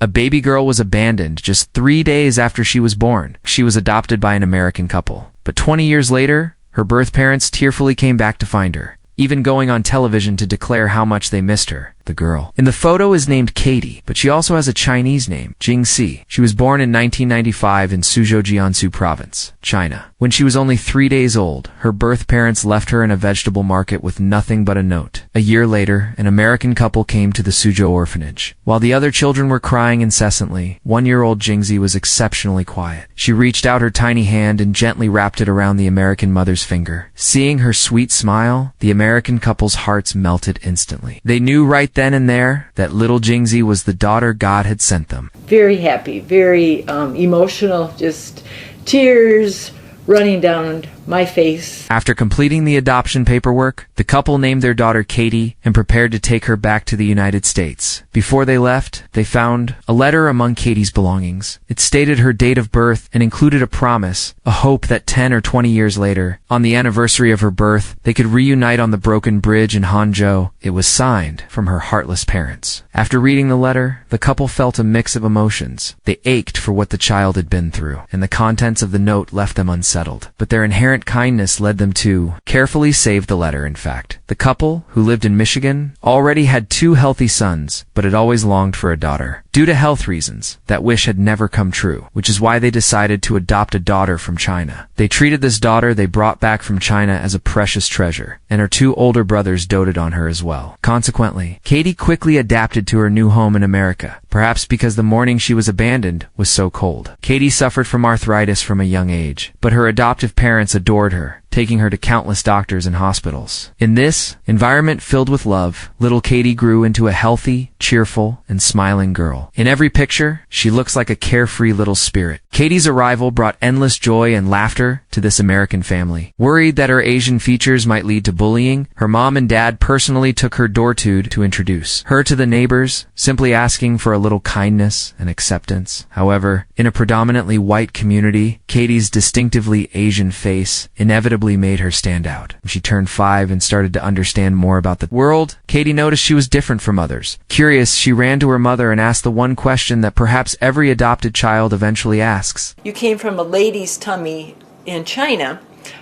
A baby girl was abandoned just 3 days after she was born. She was adopted by an American couple. But 20 years later, her birth parents tearfully came back to find her, even going on television to declare how much they missed her. The girl in the photo is named Katie, but she also has a Chinese name, Jingxi. She was born in 1995 in Suzhou, Jiangsu Province, China. When she was only 3 days old, her birth parents left her in a vegetable market with nothing but a note. A year later, an American couple came to the Suzhou orphanage. While the other children were crying incessantly, 1-year-old Jingxi was exceptionally quiet. She reached out her tiny hand and gently wrapped it around the American mother's finger. Seeing her sweet smile, the American couple's hearts melted instantly. They knew right then and there that little Jingxi was the daughter God had sent them. Very happy, very emotional, just tears running down my face. After completing the adoption paperwork, the couple named their daughter Katie and prepared to take her back to the United States. Before they left, they found a letter among Katie's belongings. It stated her date of birth and included a promise, a hope that 10 or 20 years later, on the anniversary of her birth, they could reunite on the broken bridge in Hangzhou. It was signed from her heartless parents. After reading the letter, the couple felt a mix of emotions. They ached for what the child had been through, and the contents of the note left them unsettled. But their inherent kindness led them to carefully save the letter, in fact. The couple, who lived in Michigan, already had 2 healthy sons, but had always longed for a daughter. Due to health reasons, that wish had never come true, which is why they decided to adopt a daughter from China. They treated this daughter they brought back from China as a precious treasure, and her 2 older brothers doted on her as well. Consequently, Katie quickly adapted to her new home in America, perhaps because the morning she was abandoned was so cold. Katie suffered from arthritis from a young age, but her adoptive parents adored her, taking her to countless doctors and hospitals. In this environment filled with love, little Katie grew into a healthy, cheerful, and smiling girl. In every picture, she looks like a carefree little spirit. Katie's arrival brought endless joy and laughter to this American family. Worried that her Asian features might lead to bullying, her mom and dad personally took her to introduce her to the neighbors, simply asking for a little kindness and acceptance. However, in a predominantly white community, Katie's distinctively Asian face inevitably made her stand out. When she turned 5 and started to understand more about the world, Katie noticed she was different from others. Curious, she ran to her mother and asked the one question that perhaps every adopted child eventually asks. You came from a lady's tummy in China,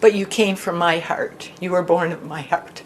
but you came from my heart. You were born of my heart.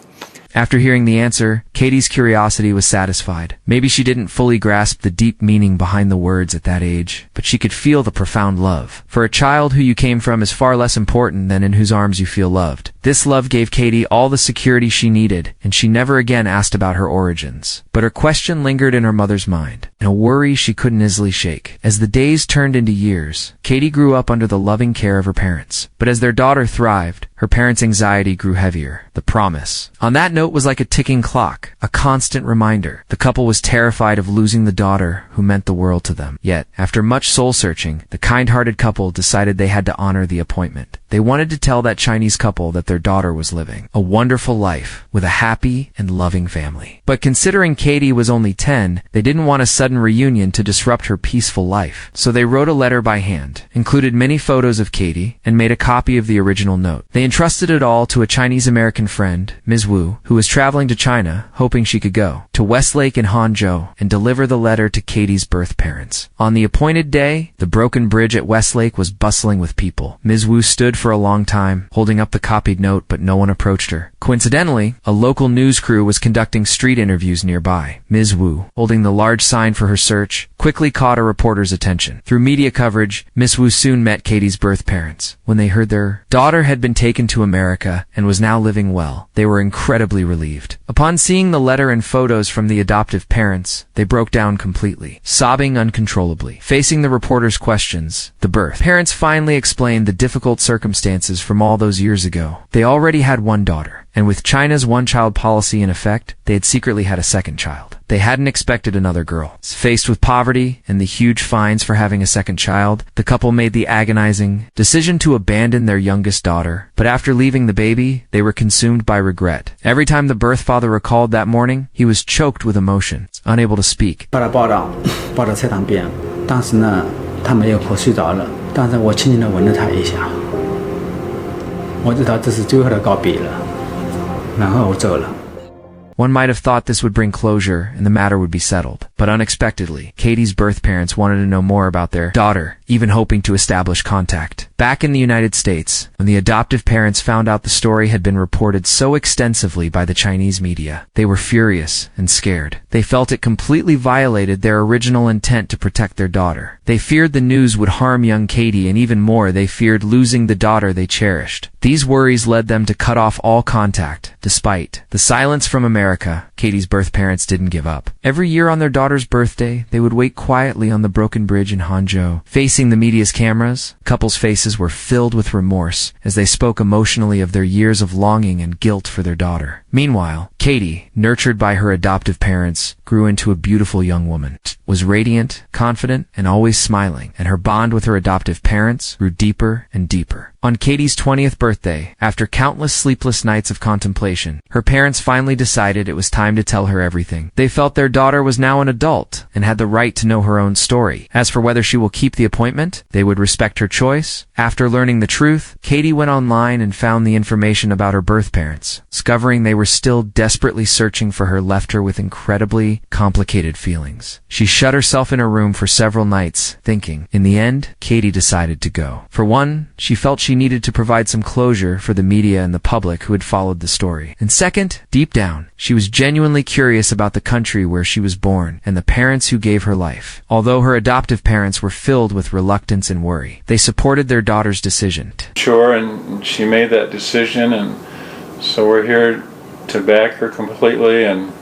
After hearing the answer, Katie's curiosity was satisfied. Maybe she didn't fully grasp the deep meaning behind the words at that age, but she could feel the profound love. For a child who you came from is far less important than in whose arms you feel loved. This love gave Katie all the security she needed, and she never again asked about her origins. But her question lingered in her mother's mind, and a worry she couldn't easily shake. As the days turned into years, Katie grew up under the loving care of her parents. But as their daughter thrived, her parents' anxiety grew heavier. The promise on that note was like a ticking clock, a constant reminder. The couple was terrified of losing the daughter who meant the world to them. Yet, after much soul-searching, the kind-hearted couple decided they had to honor the appointment. They wanted to tell that Chinese couple that their daughter was living a wonderful life with a happy and loving family. But considering Katie was only 10, they didn't want a sudden reunion to disrupt her peaceful life. So they wrote a letter by hand, included many photos of Katie, and made a copy of the original note. They entrusted it all to a Chinese-American friend, Ms. Wu, who was traveling to China, hoping she could go to Westlake in Hangzhou and deliver the letter to Katie's birth parents. On the appointed day, the broken bridge at Westlake was bustling with people. Ms. Wu stood for a long time, holding up the copied note, but no one approached her. Coincidentally, a local news crew was conducting street interviews nearby. Ms. Wu, holding the large sign for her search, quickly caught a reporter's attention. Through media coverage, Ms. Wu soon met Katie's birth parents. When they heard their daughter had been taken to America and was now living well, they were incredibly relieved. Upon seeing the letter and photos from the adoptive parents, they broke down completely, sobbing uncontrollably. Facing the reporter's questions, the birth parents finally explained the difficult circumstances from all those years ago. They already had one daughter, and with China's one-child policy in effect, they had secretly had a second child. They hadn't expected another girl. Faced with poverty and the huge fines for having a second child, the couple made the agonizing decision to abandon their youngest daughter. But after leaving the baby, they were consumed by regret. Every time the birth father recalled that morning, he was choked with emotion, unable to speak. 报到菜场边，当时呢，他没有口睡着了，当时我轻轻地吻了他一下，我知道这是最后的告别了，然后我走了。One might have thought this would bring closure and the matter would be settled. But unexpectedly, Katie's birth parents wanted to know more about their daughter, even hoping to establish contact. Back in the United States, when the adoptive parents found out the story had been reported so extensively by the Chinese media, they were furious and scared. They felt it completely violated their original intent to protect their daughter. They feared the news would harm young Katie, and even more, they feared losing the daughter they cherished. These worries led them to cut off all contact. Despite the silence from America, Katie's birth parents didn't give up. Every year on their daughter's birthday, they would wait quietly on the broken bridge in Hangzhou. Facing the media's cameras, couples' faces were filled with remorse as they spoke emotionally of their years of longing and guilt for their daughter. Meanwhile, Katie, nurtured by her adoptive parents, grew into a beautiful young woman, was radiant, confident, and always smiling, and her bond with her adoptive parents grew deeper and deeper. On Katie's 20th birthday, after countless sleepless nights of contemplation, her parents finally decided it was time to tell her everything. They felt their daughter was now an adult and had the right to know her own story. As for whether she will keep the appointment, they would respect her choice. After learning the truth, Katie went online and found the information about her birth parents. Discovering they were still desperately searching for her left her with incredibly complicated feelings. She shut herself in her room for several nights, thinking. In the end, Katie decided to go. For one, she felt she needed to provide some closure for the media and the public who had followed the story. And second, deep down, she was genuinely curious about the country where she was born and the parents who gave her life. Although her adoptive parents were filled with reluctance and worry, they supported their daughter's decision. Sure, and she made that decision, and so we're here to back her completely and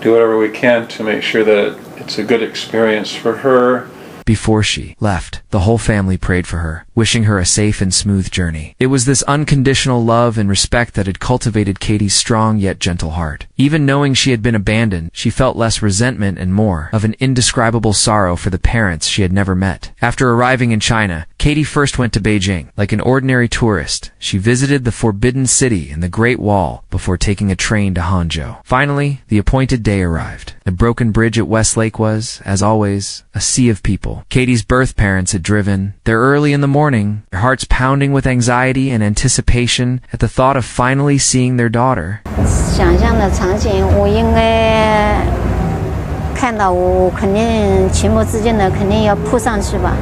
do whatever we can to make sure that it's a good experience for her. Before she left, the whole family prayed for her, wishing her a safe and smooth journey. It was this unconditional love and respect that had cultivated Katie's strong yet gentle heart. Even knowing she had been abandoned, she felt less resentment and more of an indescribable sorrow for the parents she had never met. After arriving in China, Katie first went to Beijing. Like an ordinary tourist, she visited the Forbidden City and the Great Wall before taking a train to Hangzhou. Finally, the appointed day arrived. The broken bridge at Westlake was, as always, a sea of people. Katie's birth parents had driven. There early in the morning, their hearts pounding with anxiety and anticipation at the thought of finally seeing their daughter. 想象的场景，我应该看到我肯定情不自禁的肯定要扑上去吧，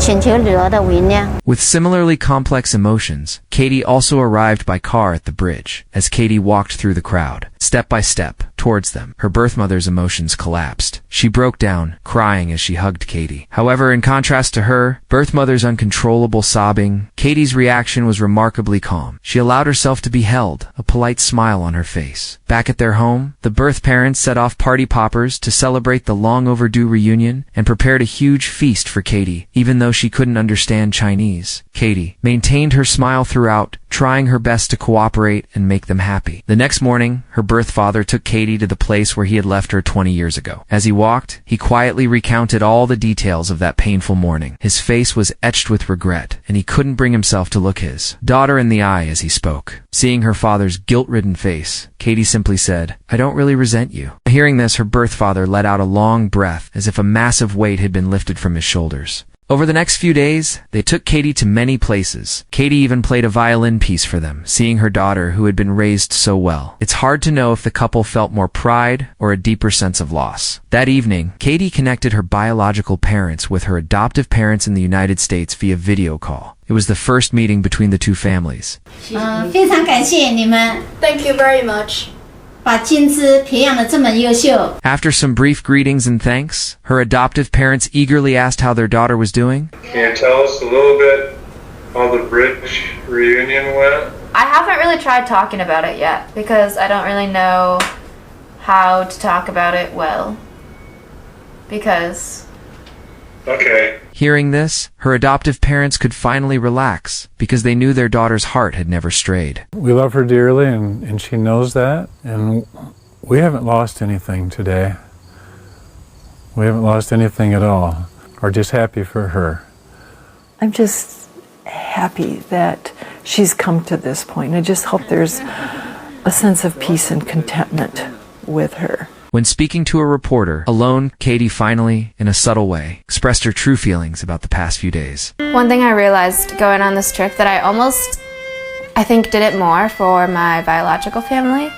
请求女儿的原谅。 With similarly complex emotions, Katie also arrived by car at the bridge. As Katie walked through the crowd, step by step, towards them, her birth mother's emotions collapsed. She broke down, crying as she hugged Katie. However, in contrast to her birth mother's uncontrollable sobbing, Katie's reaction was remarkably calm. She allowed herself to be held, a polite smile on her face. Back at their home, the birth parents set off party poppers to celebrate the long overdue reunion and prepared a huge feast for Katie, even though she couldn't understand Chinese. Katie maintained her smile throughout, trying her best to cooperate and make them happy. The next morning, her birth father took Katie to the place where he had left her 20 years ago. As he walked, he quietly recounted all the details of that painful morning. His face was etched with regret, and he couldn't bring himself to look his daughter in the eye as he spoke. Seeing her father's guilt-ridden face, Katie simply said, "I don't really resent you." Hearing this, her birth father let out a long breath, as if a massive weight had been lifted from his shoulders. Over the next few days, they took Katie to many places. Katie even played a violin piece for them, seeing her daughter who had been raised so well. It's hard to know if the couple felt more pride or a deeper sense of loss. That evening, Katie connected her biological parents with her adoptive parents in the United States via video call. It was the first meeting between the two families. 非常感谢你们 Thank you very much. 把金枝培养得这么优秀。 After some brief greetings and thanks, her adoptive parents eagerly asked how their daughter was doing. Can you tell us a little bit how the bridge reunion went? I haven't really tried talking about it yet because I don't really know how to talk about it well. Because Okay. Hearing this, her adoptive parents could finally relax because they knew their daughter's heart had never strayed. We love her dearly, and she knows that, and we haven't lost anything today. We haven't lost anything at all. We're just happy for her. I'm just happy that she's come to this point. I just hope there's a sense of peace and contentment with her. When speaking to a reporter, alone, Katie finally, in a subtle way, expressed her true feelings about the past few days. one thing I realized going on this trip that I think did it more for my biological family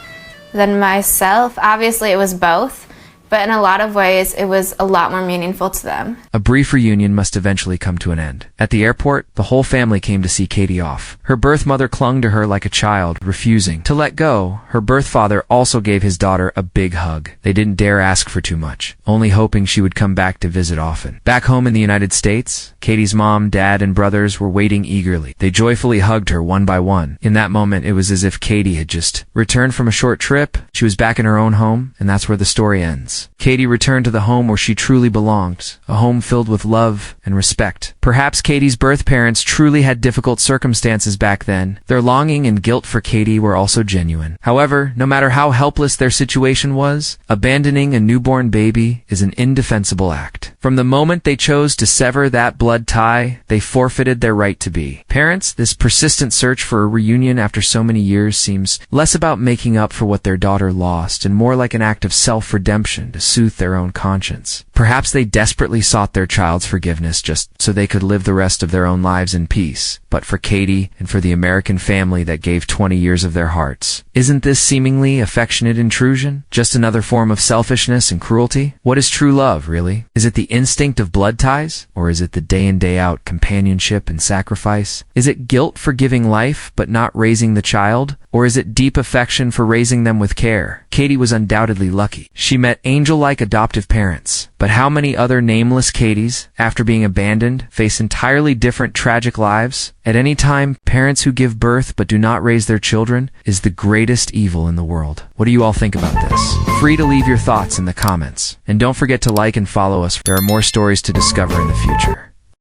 than myself. Obviously it was both but in a lot of ways, it was a lot more meaningful to them. A brief reunion must eventually come to an end. At the airport, the whole family came to see Katie off. Her birth mother clung to her like a child, refusing to let go. Her birth father also gave his daughter a big hug. They didn't dare ask for too much, only hoping she would come back to visit often. Back home in the United States, Katie's mom, dad, and brothers were waiting eagerly. They joyfully hugged her one by one. In that moment, it was as if Katie had just returned from a short trip. She was back in her own home, and that's where the story ends. Katie returned to the home where she truly belonged, a home filled with love and respect. Perhaps Katie's birth parents truly had difficult circumstances back then. Their longing and guilt for Katie were also genuine. However, no matter how helpless their situation was, abandoning a newborn baby is an indefensible act. From the moment they chose to sever that blood tie, they forfeited their right to be. Parents, this persistent search for a reunion after so many years seems less about making up for what their daughter lost and more like an act of self-redemption to soothe their own conscience. Perhaps they desperately sought their child's forgiveness just so they could live the rest of their own lives in peace. But for Katie and for the American family that gave 20 years of their hearts, isn't this seemingly affectionate intrusion just another form of selfishness and cruelty? What is true love, really? Is it the instinct of blood ties? Or is it the day in day out companionship and sacrifice? Is it guilt for giving life but not raising the child? Or is it deep affection for raising them with care? Katie was undoubtedly lucky. She met angel-like adoptive parents. But how many other nameless Katies, after being abandoned, face entirely different tragic lives? At any time, parents who give birth but do not raise their children is the greatest evil in the world. What do you all think about this? Free to leave your thoughts in the comments. And don't forget to like and follow us. There are more stories to discover in the future.